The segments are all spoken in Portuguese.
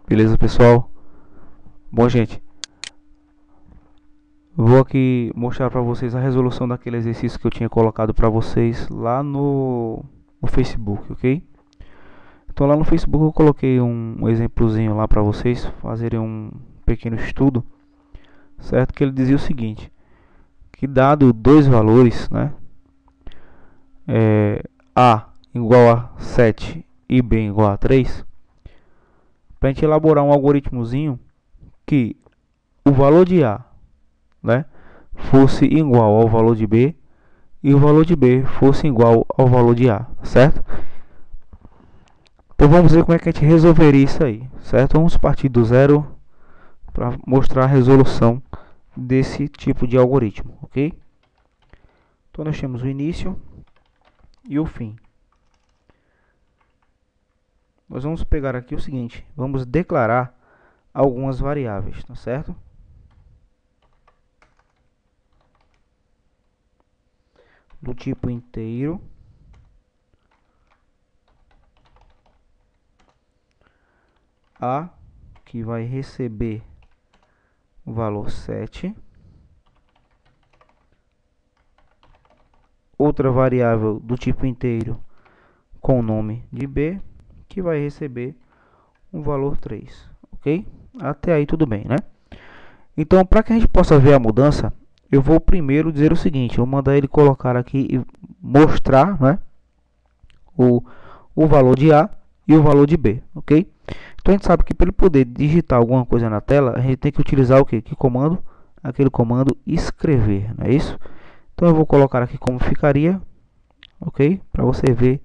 Beleza, pessoal? Bom, gente, vou aqui mostrar para vocês a resolução daquele exercício que eu tinha colocado para vocês lá no Facebook, ok? Então lá no Facebook eu coloquei um exemplozinho lá para vocês fazerem um pequeno estudo, certo? Que ele dizia o seguinte, que dado dois valores, né? A igual a 7 e B igual a 3, para a gente elaborar um algoritmozinho que o valor de A, né, fosse igual ao valor de B e o valor de B fosse igual ao valor de A, certo? Então vamos ver como é que a gente resolveria isso aí, certo? Vamos partir do zero para mostrar a resolução desse tipo de algoritmo, ok? Então nós temos o início e o fim. Nós vamos pegar aqui o seguinte, vamos declarar algumas variáveis, tá certo? Do tipo inteiro, A, que vai receber o valor 7. Outra variável do tipo inteiro com o nome de B, que vai receber um valor 3, ok? Até aí tudo bem, né? Então, para que a gente possa ver a mudança, eu vou primeiro dizer o seguinte, vou mandar ele colocar aqui e mostrar, né, o valor de A e o valor de B, ok? Então a gente sabe que para ele poder digitar alguma coisa na tela, a gente tem que utilizar o quê? Que comando? Aquele comando escrever, não é isso? Então eu vou colocar aqui como ficaria, ok? Para você ver.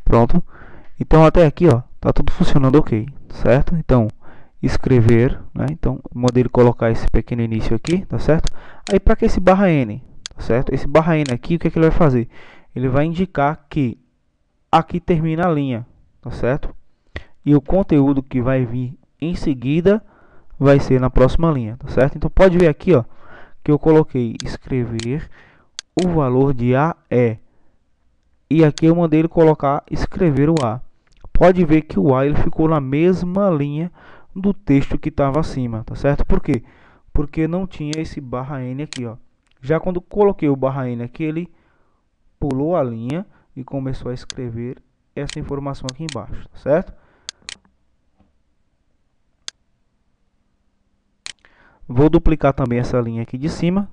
Pronto. Então até aqui, ó, tá tudo funcionando ok, certo? Então, escrever, né? Então, mandei ele colocar esse pequeno início aqui, tá certo? Aí para que esse barra N, tá certo? Esse barra N aqui, o que é que ele vai fazer? Ele vai indicar que aqui termina a linha, tá certo? E o conteúdo que vai vir em seguida vai ser na próxima linha, tá certo? Então pode ver aqui, ó, que eu coloquei escrever o valor de A é, e aqui eu mandei ele colocar escrever o A. Pode ver que o A ele ficou na mesma linha do texto que estava acima, tá certo? Por quê? Porque não tinha esse barra N aqui, ó. Já quando coloquei o barra N aqui, ele pulou a linha e começou a escrever essa informação aqui embaixo, tá certo? Vou duplicar também essa linha aqui de cima.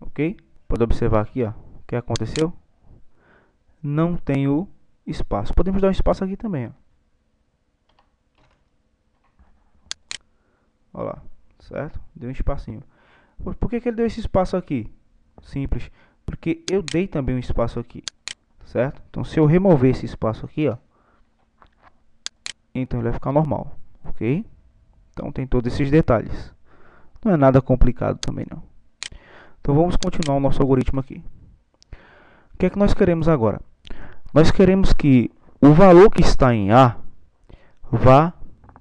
Ok? Pode observar aqui, ó, o que aconteceu. Não tem o espaço. Podemos dar um espaço aqui também, ó. Olha lá, certo? Deu um espacinho. Por que ele deu esse espaço aqui? Simples, porque eu dei também um espaço aqui, certo? Então se eu remover esse espaço aqui, ó, então ele vai ficar normal, ok? Então tem todos esses detalhes. Não é nada complicado também não. Então vamos continuar o nosso algoritmo aqui. O que é que nós queremos agora? Nós queremos que o valor que está em A vá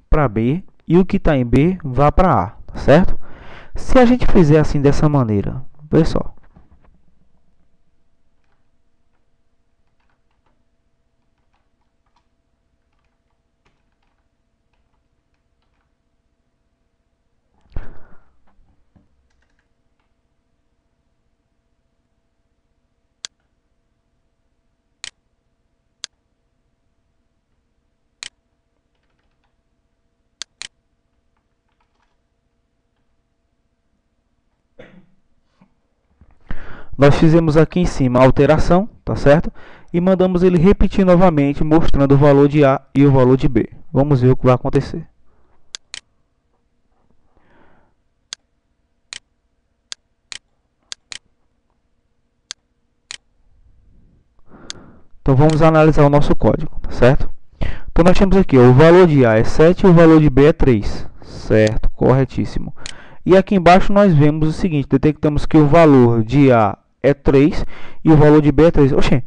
para B e o que está em B vá para A, tá certo? Se a gente fizer assim dessa maneira, vê só. Nós fizemos aqui em cima a alteração, tá certo? E mandamos ele repetir novamente, mostrando o valor de A e o valor de B. Vamos ver o que vai acontecer. Então vamos analisar o nosso código, tá certo? Então nós temos aqui, ó, o valor de A é 7 e o valor de B é 3. Certo, corretíssimo. E aqui embaixo nós vemos o seguinte, detectamos que o valor de A é 3 e o valor de B é 3. Oxê,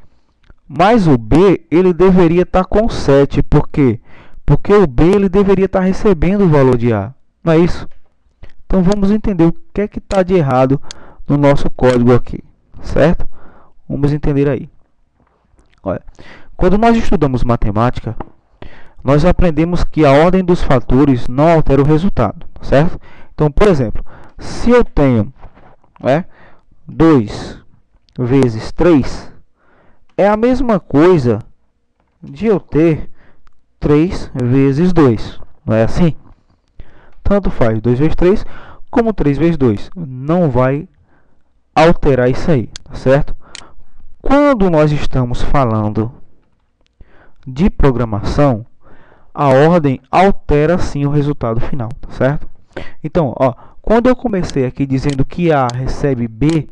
mas o B ele deveria estar com 7, por quê? Porque o B ele deveria estar recebendo o valor de A, não é isso? Então vamos entender o que é que está de errado no nosso código aqui, certo? Vamos entender aí. Olha, quando nós estudamos matemática, nós aprendemos que a ordem dos fatores não altera o resultado, certo? Então, por exemplo, se eu tenho 2 vezes 3, é a mesma coisa de eu ter 3 vezes 2, não é assim? Tanto faz 2 vezes 3 como 3 vezes 2, não vai alterar isso aí, tá certo? Quando nós estamos falando de programação, a ordem altera sim o resultado final, tá certo? Então, ó, quando eu comecei aqui dizendo que A recebe B,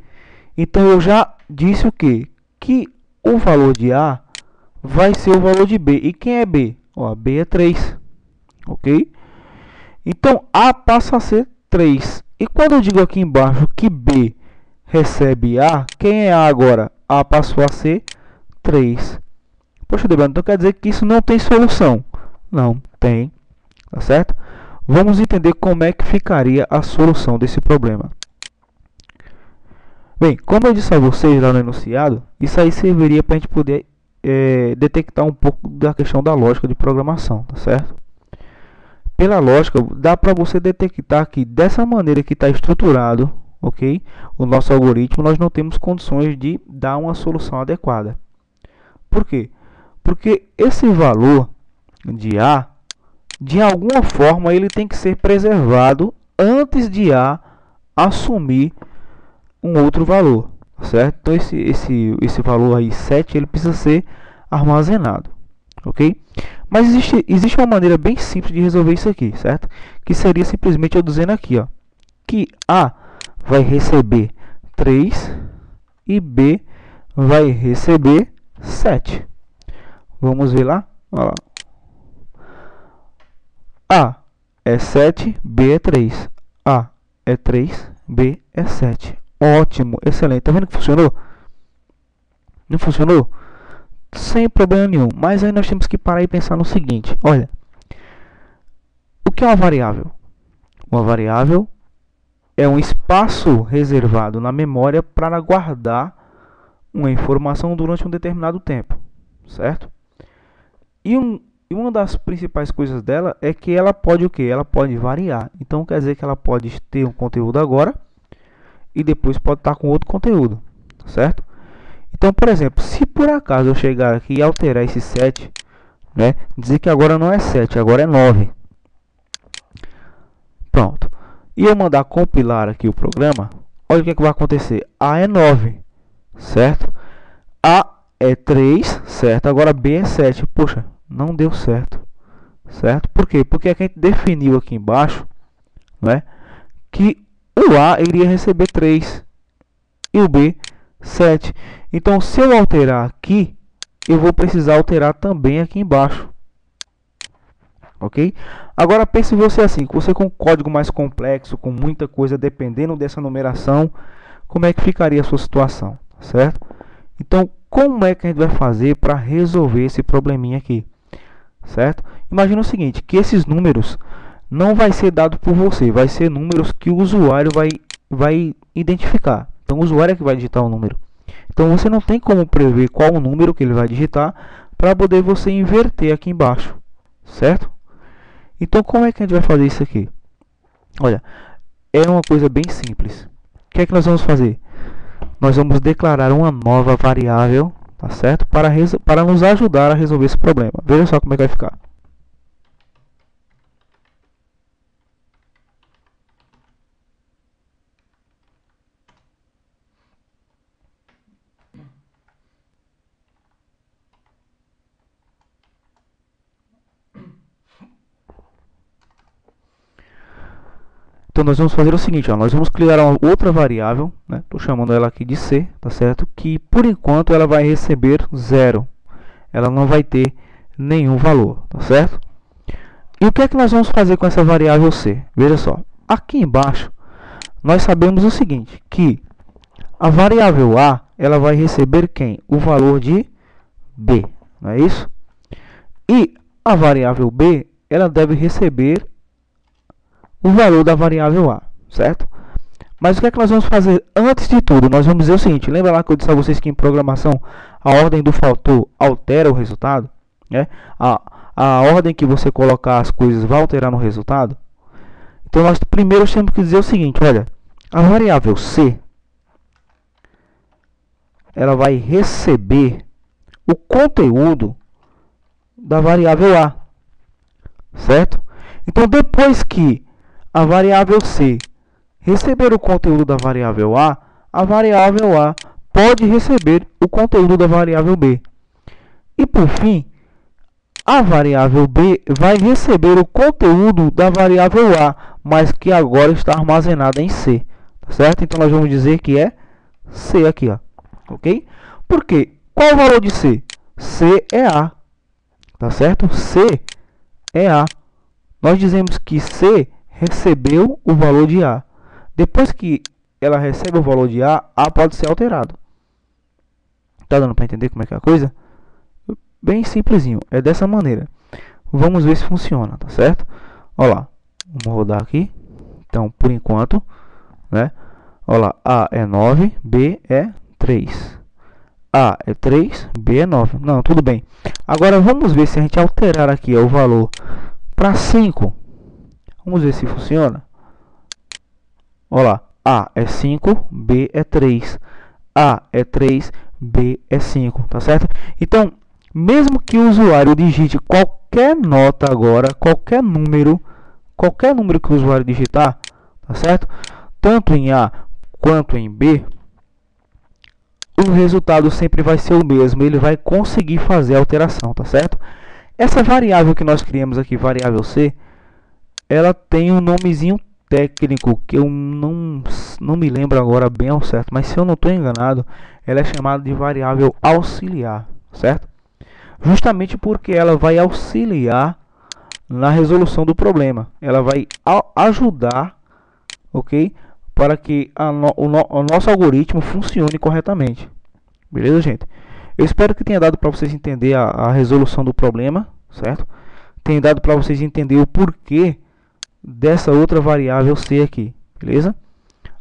então eu já disse o quê? Que o valor de A vai ser o valor de B. E quem é B? Ó, B é 3, ok? Então, A passa a ser 3. E quando eu digo aqui embaixo que B recebe A, quem é A agora? A passou a ser 3. Poxa, Debrano, então quer dizer que isso não tem solução? Não, tem, tá certo? Vamos entender como é que ficaria a solução desse problema. Bem, como eu disse a vocês lá no enunciado, isso aí serviria para a gente poder detectar um pouco da questão da lógica de programação, tá certo? Pela lógica, dá para você detectar que dessa maneira que está estruturado, ok? O nosso algoritmo, nós não temos condições de dar uma solução adequada. Por quê? Porque esse valor de A, de alguma forma, ele tem que ser preservado antes de A assumir um outro valor, certo? Então esse valor aí 7, ele precisa ser armazenado, ok? Mas existe uma maneira bem simples de resolver isso aqui, certo? Que seria simplesmente eu dizendo aqui, ó, que A vai receber 3 e B vai receber 7. Vamos ver lá, ó lá. A é 7, B é 3. A é 3, B é 7. Ótimo, excelente. Tá vendo que funcionou? Não funcionou? Sem problema nenhum. Mas aí nós temos que parar e pensar no seguinte. Olha, o que é uma variável? Uma variável é um espaço reservado na memória para guardar uma informação durante um determinado tempo, certo? E uma das principais coisas dela é que ela pode o quê? Ela pode variar. Então quer dizer que ela pode ter um conteúdo agora e depois pode estar com outro conteúdo, certo? Então, por exemplo, se por acaso eu chegar aqui e alterar esse 7, né, dizer que agora não é 7, agora é 9. Pronto. E eu mandar compilar aqui o programa, olha o que é que vai acontecer. A é 9, certo? A é 3, certo? Agora B é 7. Poxa, não deu certo, certo? Por quê? Porque a gente definiu aqui embaixo, né, que o A iria receber 3 e o B 7. Então, se eu alterar aqui, eu vou precisar alterar também aqui embaixo. ok? Agora pense você assim, você com um código mais complexo, com muita coisa dependendo dessa numeração, como é que ficaria a sua situação, certo? Então, como é que a gente vai fazer para resolver esse probleminha aqui, certo? Imagina o seguinte, que esses números não vai ser dado por você, vai ser números que o usuário vai identificar. Então, o usuário é que vai digitar o número. Então, você não tem como prever qual o número que ele vai digitar para poder você inverter aqui embaixo, certo? Então, como é que a gente vai fazer isso aqui? Olha, é uma coisa bem simples. O que é que nós vamos fazer? Nós vamos declarar uma nova variável, tá certo? Para nos ajudar a resolver esse problema. Veja só como é que vai ficar. Então nós vamos fazer o seguinte, ó, nós vamos criar uma outra variável, né? Estou chamando ela aqui de C, tá certo? Que por enquanto ela vai receber 0. Ela não vai ter nenhum valor, tá certo? E o que é que nós vamos fazer com essa variável C? Veja só, aqui embaixo nós sabemos o seguinte, que a variável A, ela vai receber quem? O valor de B, não é isso? E a variável B, ela deve receber o valor da variável A, certo? Mas o que é que nós vamos fazer antes de tudo? Nós vamos dizer o seguinte, lembra lá que eu disse a vocês que em programação a ordem do fator altera o resultado? Né? A ordem que você colocar as coisas vai alterar no resultado? Então nós primeiro temos que dizer o seguinte, olha, a variável C, ela vai receber o conteúdo da variável A, certo? Então depois que a variável C receber o conteúdo da variável A pode receber o conteúdo da variável B. E por fim, a variável B vai receber o conteúdo da variável A, mas que agora está armazenada em C, tá certo? Então nós vamos dizer que é C aqui, ó, ok? Por quê? Qual o valor de C? C é A, tá certo? C é A. Nós dizemos que C recebeu o valor de A. Depois que ela recebe o valor de A pode ser alterado. Tá dando para entender como é que é a coisa? Bem simplesinho, é dessa maneira. Vamos ver se funciona, tá certo? Olha lá, vamos rodar aqui. Então, por enquanto, né? Olha lá, A é 9, B é 3. A é 3, B é 9. Não, tudo bem. Agora vamos ver se a gente alterar aqui o valor para 5. Vamos ver se funciona. Olha lá, A é 5, B é 3. A é 3, B é 5, tá certo? Então, mesmo que o usuário digite qualquer nota agora, qualquer número que o usuário digitar, tá certo? Tanto em A quanto em B, o resultado sempre vai ser o mesmo, ele vai conseguir fazer a alteração, tá certo? Essa variável que nós criamos aqui, variável C, ela tem um nomezinho técnico que eu não me lembro agora bem ao certo, mas se eu não estou enganado, ela é chamada de variável auxiliar, certo? Justamente porque ela vai auxiliar na resolução do problema, ela vai ajudar, ok? Para que o nosso algoritmo funcione corretamente. Beleza, gente? Eu espero que tenha dado para vocês entender a resolução do problema, certo? Tenha dado para vocês entender o porquê dessa outra variável C aqui, beleza?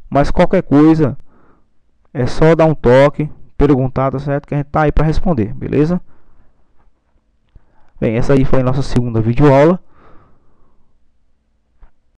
Mas qualquer coisa é só dar um toque, perguntar, tá certo? Que a gente tá aí para responder, beleza? Bem, essa aí foi a nossa segunda videoaula.